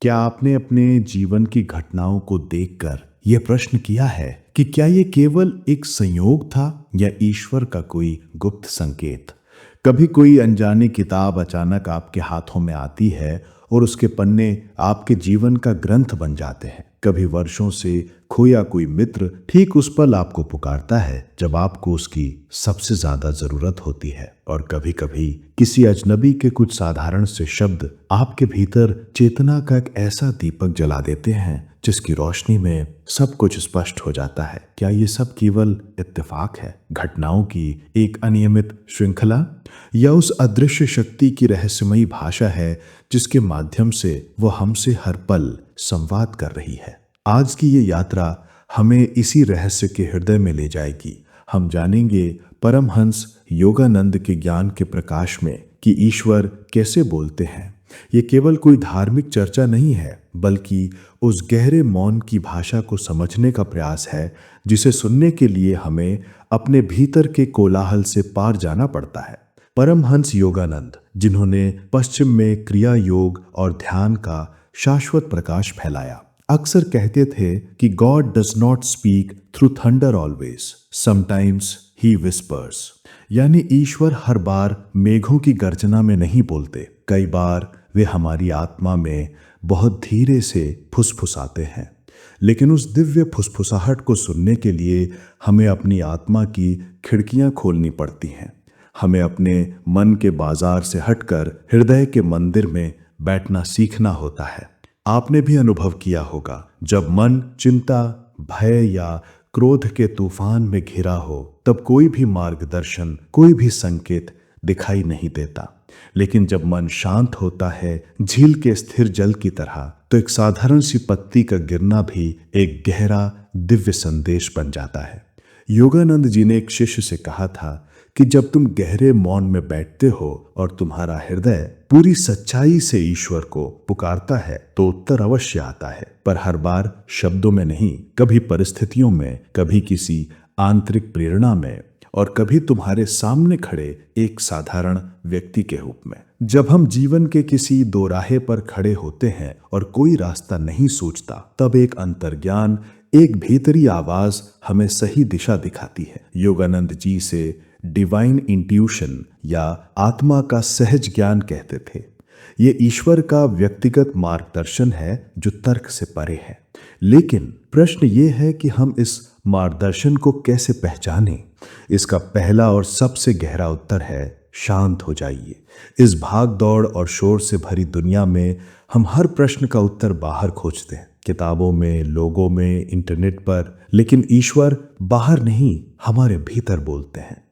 क्या आपने अपने जीवन की घटनाओं को देखकर यह प्रश्न किया है कि क्या ये केवल एक संयोग था या ईश्वर का कोई गुप्त संकेत? कभी कोई अनजानी किताब अचानक आपके हाथों में आती है और उसके पन्ने आपके जीवन का ग्रंथ बन जाते हैं। कभी वर्षों से खोया कोई मित्र ठीक उस पल आपको पुकारता है जब आपको उसकी सबसे ज्यादा जरूरत होती है। और कभी कभी किसी अजनबी के कुछ साधारण से शब्द आपके भीतर चेतना का एक ऐसा दीपक जला देते हैं जिसकी रोशनी में सब कुछ स्पष्ट हो जाता है। क्या ये सब केवल इत्तेफाक है, घटनाओं की एक अनियमित श्रृंखला, या उस अदृश्य शक्ति की रहस्यमयी भाषा है जिसके माध्यम से वो हमसे हर पल संवाद कर रही है? आज की ये यात्रा हमें इसी रहस्य के हृदय में ले जाएगी। हम जानेंगे परमहंस योगानंद के ज्ञान के प्रकाश में कि ईश्वर कैसे बोलते हैं। ये केवल कोई धार्मिक चर्चा नहीं है, बल्कि उस गहरे मौन की भाषा को समझने का प्रयास है जिसे सुनने के लिए हमें अपने भीतर के कोलाहल से पार जाना पड़ता है। परमहंस योगानंद, जिन्होंने पश्चिम में क्रिया योग और ध्यान का शाश्वत प्रकाश फैलाया, अक्सर कहते थे कि God does not speak through thunder always, sometimes he whispers. यानी ईश्वर हर बार मेघों की गर्जना में नहीं बोलते, कई बार वे हमारी आत्मा में बहुत धीरे से फुसफुसाते हैं। लेकिन उस दिव्य फुसफुसाहट को सुनने के लिए हमें अपनी आत्मा की खिड़कियां खोलनी पड़ती हैं। हमें अपने मन के बाजार से हटकर हृदय के मंदिर में बैठना सीखना होता है। आपने भी अनुभव किया होगा, जब मन चिंता, भय या क्रोध के तूफान में घिरा हो, तब कोई भी मार्गदर्शन, कोई भी संकेत दिखाई नहीं देता। लेकिन जब मन शांत होता है, झील के स्थिर जल की तरह, तो एक साधारण सी पत्ती का गिरना भी एक गहरा दिव्य संदेश बन जाता है। योगानंद जी ने एक शिष्य से कहा था कि जब तुम गहरे मौन में बैठते हो और तुम्हारा हृदय पूरी सच्चाई से ईश्वर को पुकारता है तो उत्तर अवश्य आता है, पर हर बार शब्दों में नहीं, कभी परिस्थितियों में, कभी किसी आंतरिक प्रेरणा में, और कभी तुम्हारे सामने खड़े एक साधारण व्यक्ति के रूप में। जब हम जीवन के किसी दोराहे पर खड़े होते हैं और कोई रास्ता नहीं सूझता, तब एक अंतर्ज्ञान, एक भीतरी आवाज हमें सही दिशा दिखाती है। योगानंद जी से डिवाइन इंट्यूशन या आत्मा का सहज ज्ञान कहते थे। ये ईश्वर का व्यक्तिगत मार्गदर्शन है जो तर्क से परे है। लेकिन प्रश्न ये है कि हम इस मार्गदर्शन को कैसे पहचानें? इसका पहला और सबसे गहरा उत्तर है शांत हो जाइए। इस भाग दौड़ और शोर से भरी दुनिया में हम हर प्रश्न का उत्तर बाहर खोजते हैं, किताबों में, लोगों में, इंटरनेट पर, लेकिन ईश्वर बाहर नहीं, हमारे भीतर बोलते हैं।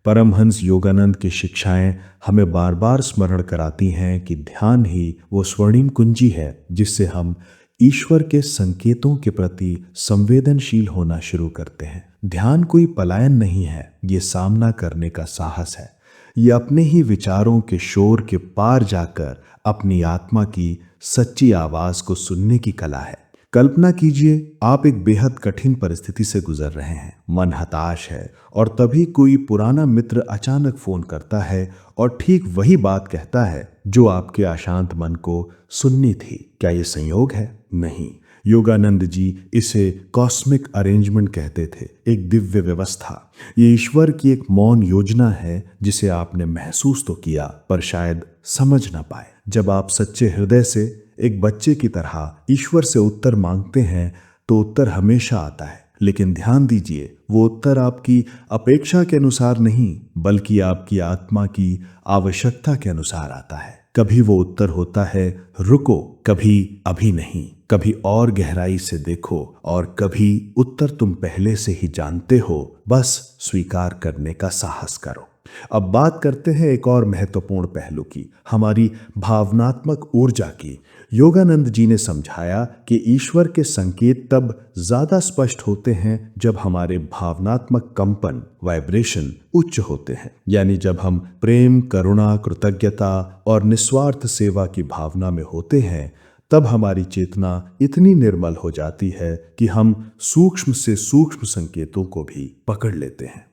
परमहंस योगानंद की शिक्षाएं हमें बार बार स्मरण कराती हैं कि ध्यान ही वो स्वर्णिम कुंजी है जिससे हम ईश्वर के संकेतों के प्रति संवेदनशील होना शुरू करते हैं। ध्यान कोई पलायन नहीं है, ये सामना करने का साहस है। ये अपने ही विचारों के शोर के पार जाकर अपनी आत्मा की सच्ची आवाज को सुनने की कला है। कल्पना कीजिए, आप एक बेहद कठिन परिस्थिति से गुजर रहे हैं, मन हताश है, और तभी कोई पुराना मित्र अचानक फोन करता है और ठीक वही बात कहता है जो आपके अशांत मन को सुननी थी। क्या ये संयोग है? नहीं। योगानंद जी इसे कॉस्मिक अरेंजमेंट कहते थे, एक दिव्य व्यवस्था। ये ईश्वर की एक मौन योजना है जिसे आपने महसूस तो किया पर शायद समझ ना पाए। जब आप सच्चे हृदय से एक बच्चे की तरह ईश्वर से उत्तर मांगते हैं तो उत्तर हमेशा आता है। लेकिन ध्यान दीजिए, वो उत्तर आपकी अपेक्षा के अनुसार नहीं, बल्कि आपकी आत्मा की आवश्यकता के अनुसार आता है। कभी वो उत्तर होता है रुको, कभी अभी नहीं, कभी और गहराई से देखो, और कभी उत्तर तुम पहले से ही जानते हो, बस स्वीकार करने का साहस करो। अब बात करते हैं एक और महत्वपूर्ण पहलू की, हमारी भावनात्मक ऊर्जा की। योगानंद जी ने समझाया कि ईश्वर के संकेत तब ज्यादा स्पष्ट होते हैं जब हमारे भावनात्मक कंपन, वाइब्रेशन उच्च होते हैं। यानी जब हम प्रेम, करुणा, कृतज्ञता और निस्वार्थ सेवा की भावना में होते हैं, तब हमारी चेतना इतनी निर्मल हो जाती है कि हम सूक्ष्म से सूक्ष्म संकेतों को भी पकड़ लेते हैं।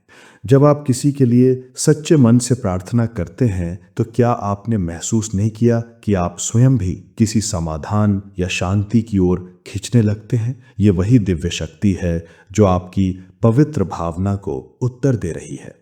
जब आप किसी के लिए सच्चे मन से प्रार्थना करते हैं तो क्या आपने महसूस नहीं किया कि आप स्वयं भी किसी समाधान या शांति की ओर खींचने लगते हैं? ये वही दिव्य शक्ति है जो आपकी पवित्र भावना को उत्तर दे रही है।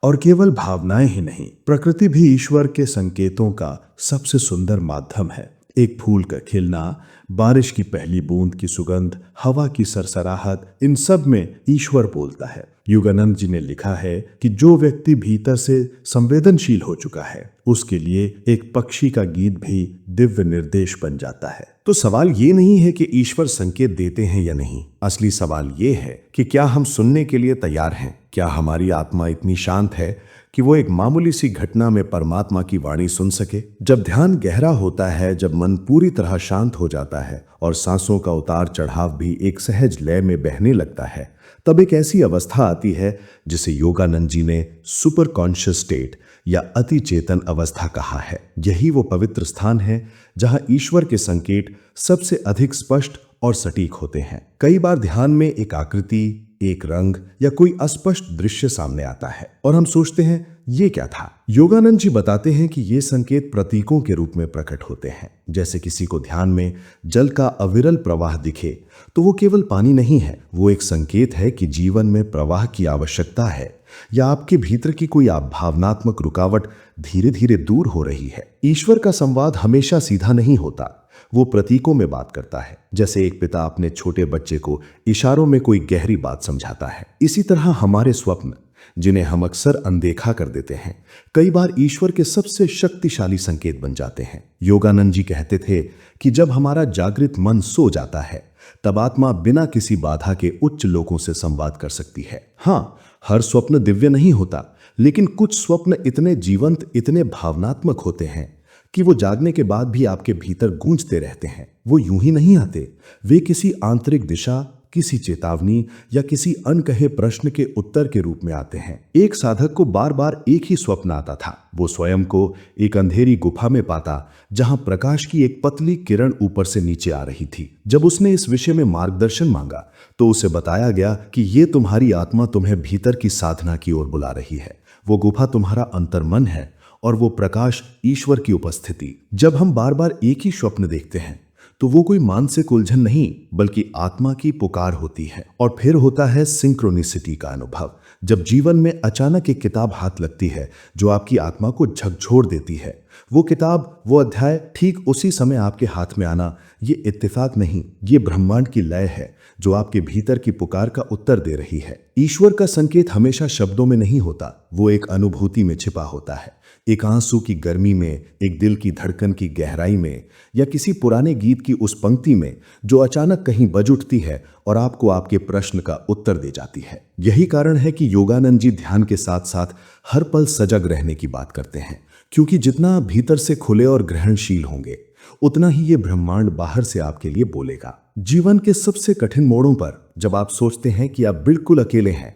और केवल भावनाएं ही नहीं, प्रकृति भी ईश्वर के संकेतों का सबसे सुंदर माध्यम है। एक फूल का खिलना, बारिश की पहली बूंद की सुगंध, हवा की सरसराहट, इन सब में ईश्वर बोलता है। योगानंद जी ने लिखा है कि जो व्यक्ति भीतर से संवेदनशील हो चुका है उसके लिए एक पक्षी का गीत भी दिव्य निर्देश बन जाता है। तो सवाल ये नहीं है कि ईश्वर संकेत देते हैं या नहीं, असली सवाल ये है कि क्या हम सुनने के लिए तैयार हैं? क्या हमारी आत्मा इतनी शांत है कि वो एक मामूली सी घटना में परमात्मा की वाणी सुन सके? जब ध्यान गहरा होता है, जब मन पूरी तरह शांत हो जाता है और सांसों का उतार चढ़ाव भी एक सहज लय में बहने लगता है, तब एक ऐसी अवस्था आती है जिसे योगानंद जी ने सुपर कॉन्शियस स्टेट या अति चेतन अवस्था कहा है। यही वो पवित्र स्थान है जहां ईश्वर के संकेत सबसे अधिक स्पष्ट और सटीक होते हैं। कई बार ध्यान में एक आकृति, एक रंग या कोई अस्पष्ट दृश्य सामने आता है और हम सोचते हैं ये क्या था। योगानंद जी बताते हैं कि ये संकेत प्रतीकों के रूप में प्रकट होते हैं। जैसे किसी को ध्यान में जल का अविरल प्रवाह दिखे तो वो केवल पानी नहीं है, वो एक संकेत है कि जीवन में प्रवाह की आवश्यकता है या आपके भीतर की कोई भावनात्मक रुकावट धीरे धीरे दूर हो रही है। ईश्वर का संवाद हमेशा सीधा नहीं होता, वो प्रतीकों में बात करता है। जैसे एक पिता अपने छोटे बच्चे को इशारों में कोई गहरी बात समझाता है, इसी तरह हमारे स्वप्न, जिन्हें हम अक्सर अनदेखा कर देते हैं, कई बार ईश्वर के सबसे शक्तिशाली संकेत बन जाते हैं। योगानंद जी कहते थे कि जब हमारा जागृत मन सो जाता है तब आत्मा बिना किसी बाधा के उच्च लोकों से संवाद कर सकती है। हाँ, हर स्वप्न दिव्य नहीं होता, लेकिन कुछ स्वप्न इतने जीवंत, इतने भावनात्मक होते हैं कि वो जागने के बाद भी आपके भीतर गूंजते रहते हैं। वो यूं ही नहीं आते, वे किसी आंतरिक दिशा, किसी चेतावनी या किसी अनकहे प्रश्न के उत्तर के रूप में आते हैं। एक साधक को बार बार एक ही स्वप्न आता था। वो स्वयं को एक अंधेरी गुफा में पाता जहां प्रकाश की एक पतली किरण ऊपर से नीचे आ रही थी। जब उसने इस विषय में मार्गदर्शन मांगा तो उसे बताया गया कि ये तुम्हारी आत्मा तुम्हें भीतर की साधना की ओर बुला रही है। वो गुफा तुम्हारा अंतर्मन है और वो प्रकाश ईश्वर की उपस्थिति। जब हम बार बार एक ही स्वप्न देखते हैं तो वो कोई मानसिक उलझन नहीं बल्कि आत्मा की पुकार होती है। और फिर होता है सिंक्रोनिसिटी का अनुभव, जब जीवन में अचानक एक किताब हाथ लगती है जो आपकी आत्मा को झकझोर देती है। वो किताब, वो अध्याय ठीक उसी समय आपके हाथ में आना, ये इत्तेफाक नहीं, ये ब्रह्मांड की लय है जो आपके भीतर की पुकार का उत्तर दे रही है। ईश्वर का संकेत हमेशा शब्दों में नहीं होता, वो एक अनुभूति में छिपा होता है। एक आंसू की गर्मी में, एक दिल की धड़कन की गहराई में, या किसी पुराने गीत की उस पंक्ति में जो अचानक कहीं बज उठती है और आपको आपके प्रश्न का उत्तर दे जाती है। यही कारण है कि योगानंद जी ध्यान के साथ साथ हर पल सजग रहने की बात करते हैं, क्योंकि जितना आप भीतर से खुले और ग्रहणशील होंगे उतना ही ये ब्रह्मांड बाहर से आपके लिए बोलेगा। जीवन के सबसे कठिन मोड़ों पर जब आप सोचते हैं कि आप बिल्कुल अकेले हैं,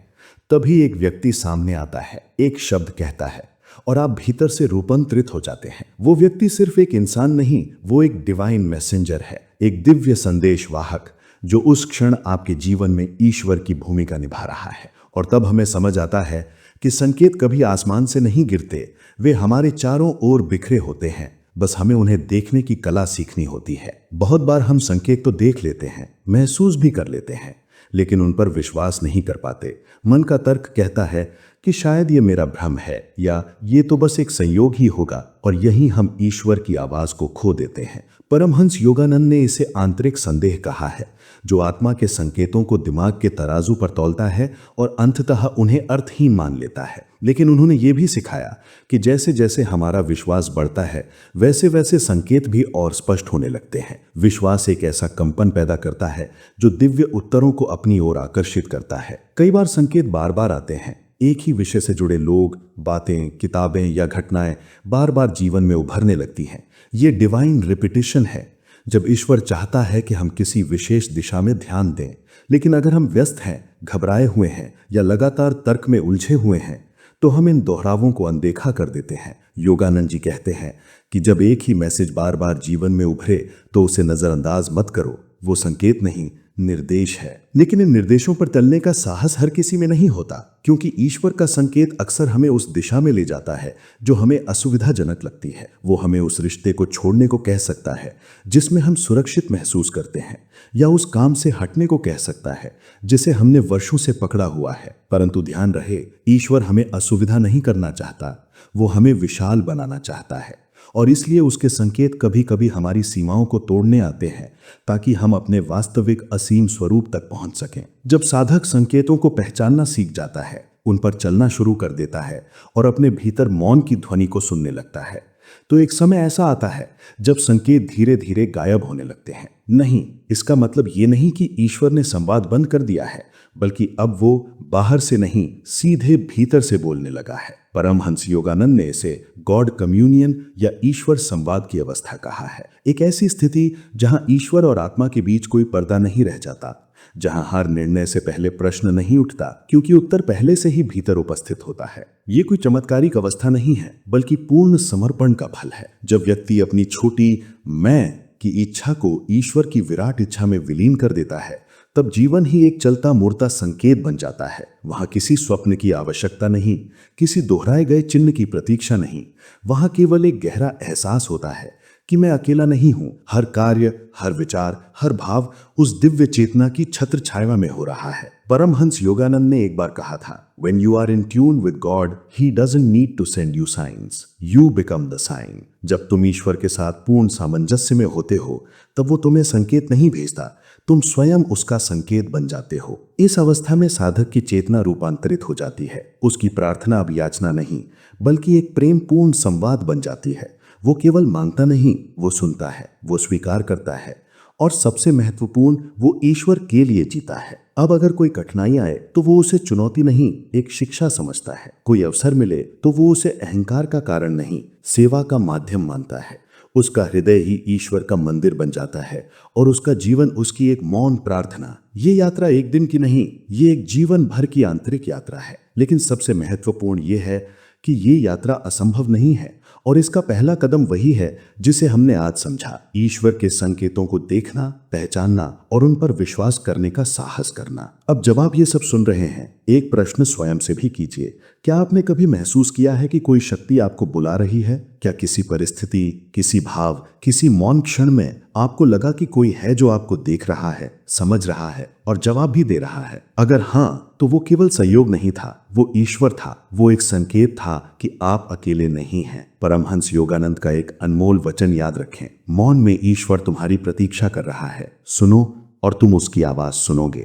तभी एक व्यक्ति सामने आता है, एक शब्द कहता है और आप भीतर से रूपांतरित हो जाते हैं। वो व्यक्ति सिर्फ एक इंसान नहीं, वो एक डिवाइन मैसेंजर है, एक दिव्य संदेश वाहक जो उस क्षण आपके जीवन में ईश्वर की भूमिका निभा रहा है। और तब हमें समझ आता है कि संकेत कभी आसमान से नहीं गिरते, वे हमारे चारों ओर बिखरे होते हैं, बस हमें उन्हें देखने की कला सीखनी होती है। बहुत बार हम संकेत तो देख लेते हैं, महसूस भी कर लेते हैं, लेकिन उन पर विश्वास नहीं कर पाते। मन का तर्क कहता है कि शायद ये मेरा भ्रम है या ये तो बस एक संयोग ही होगा, और यहीं हम ईश्वर की आवाज को खो देते हैं। परमहंस योगानंद ने इसे आंतरिक संदेह कहा है, जो आत्मा के संकेतों को दिमाग के तराजू पर तौलता है और अंततः उन्हें अर्थहीन मान लेता है। लेकिन उन्होंने ये भी सिखाया कि जैसे जैसे हमारा विश्वास बढ़ता है वैसे वैसे संकेत भी और स्पष्ट होने लगते हैं। विश्वास एक ऐसा कंपन पैदा करता है जो दिव्य उत्तरों को अपनी ओर आकर्षित करता है। कई बार संकेत बार बार आते हैं, एक ही विषय से जुड़े लोग, बातें, किताबें या घटनाएं बार बार जीवन में उभरने लगती हैं। ये डिवाइन रिपीटिशन है, जब ईश्वर चाहता है कि हम किसी विशेष दिशा में ध्यान दें। लेकिन अगर हम व्यस्त हैं, घबराए हुए हैं या लगातार तर्क में उलझे हुए हैं तो हम इन दोहरावों को अनदेखा कर देते हैं। योगानंद जी कहते हैं कि जब एक ही मैसेज बार बार जीवन में उभरे तो उसे नजरअंदाज मत करो, वो संकेत नहीं, निर्देश है। लेकिन इन निर्देशों पर चलने का साहस हर किसी में नहीं होता, क्योंकि ईश्वर का संकेत अक्सर हमें उस दिशा में ले जाता है जो हमें असुविधाजनक लगती है। वो हमें उस रिश्ते को छोड़ने को कह सकता है जिसमें हम सुरक्षित महसूस करते हैं, या उस काम से हटने को कह सकता है जिसे हमने वर्षों से पकड़ा हुआ है। परंतु ध्यान रहे, ईश्वर हमें असुविधा नहीं करना चाहता, वो हमें विशाल बनाना चाहता है। और इसलिए उसके संकेत कभी कभी हमारी सीमाओं को तोड़ने आते हैं ताकि हम अपने वास्तविक असीम स्वरूप तक पहुंच सकें। जब साधक संकेतों को पहचानना सीख जाता है, उन पर चलना शुरू कर देता है और अपने भीतर मौन की ध्वनि को सुनने लगता है, तो एक समय ऐसा आता है जब संकेत धीरे धीरे गायब होने लगते हैं। नहीं, इसका मतलब ये नहीं कि ईश्वर ने संवाद बंद कर दिया है, बल्कि अब वो बाहर से नहीं, सीधे भीतर से बोलने लगा है। परमहंस योगानंद ने इसे गॉड कम्युनियन या ईश्वर संवाद की अवस्था कहा है। एक ऐसी स्थिति जहां ईश्वर और आत्मा के बीच कोई पर्दा नहीं रह जाता, जहां हर निर्णय से पहले प्रश्न नहीं उठता, क्योंकि उत्तर पहले से ही भीतर उपस्थित होता है। ये कोई चमत्कारिक अवस्था नहीं है, बल्कि पूर्ण समर्पण का फल है। जब व्यक्ति अपनी छोटी मैं की इच्छा को ईश्वर की विराट इच्छा में विलीन कर देता है, तब जीवन ही एक चलता मूर्ता संकेत बन जाता है। वहां किसी स्वप्न की आवश्यकता नहीं, किसी दोहराए गए चिन्ह की प्रतीक्षा नहीं। वहां केवल एक गहरा एहसास होता है कि मैं अकेला नहीं हूं। हर कार्य, हर विचार, हर भाव उस दिव्य चेतना की छत्र छाया में हो रहा है। परमहंस योगानंद ने एक बार कहा था, When you are in tune with God, He doesn't need to send you signs. You become the sign. जब तुम ईश्वर के साथ पूर्ण सामंजस्य में होते हो, तब वो तुम्हें संकेत नहीं भेजता, तुम स्वयं उसका संकेत बन जाते हो। इस अवस्था में साधक की चेतना रूपांतरित हो जाती है। उसकी प्रार्थना अब याचना नहीं, बल्कि एक प्रेमपूर्ण संवाद बन जाती है। वो केवल मांगता नहीं, वो सुनता है, वो स्वीकार करता है, और सबसे महत्वपूर्ण, वो ईश्वर के लिए जीता है। अब अगर कोई कठिनाई आए तो वो उसे चुनौती नहीं, एक शिक्षा समझता है। कोई अवसर मिले तो वो उसे अहंकार का कारण नहीं, सेवा का माध्यम मानता है। उसका हृदय ही ईश्वर का मंदिर बन जाता है और उसका जीवन उसकी एक मौन प्रार्थना। ये यात्रा एक दिन की नहीं, ये एक जीवन भर की आंतरिक यात्रा है। लेकिन सबसे महत्वपूर्ण ये है कि ये यात्रा असंभव नहीं है, और इसका पहला कदम वही है जिसे हमने आज समझा। ईश्वर के संकेतों को देखना, पहचानना और उन पर विश्वास करने का साहस करना। अब जब आप ये सब सुन रहे हैं, एक प्रश्न स्वयं से भी कीजिए। क्या आपने कभी महसूस किया है कि कोई शक्ति आपको बुला रही है? क्या किसी परिस्थिति, किसी भाव, किसी मौन क्षण में आपको लगा कि कोई है जो आपको देख रहा है, समझ रहा है और जवाब भी दे रहा है? अगर हाँ, तो वो केवल सहयोग नहीं था, वो ईश्वर था। वो एक संकेत था कि आप अकेले नहीं हैं। परमहंस योगानंद का एक अनमोल वचन याद रखें, मौन में ईश्वर तुम्हारी प्रतीक्षा कर रहा है। सुनो और तुम उसकी आवाज सुनोगे।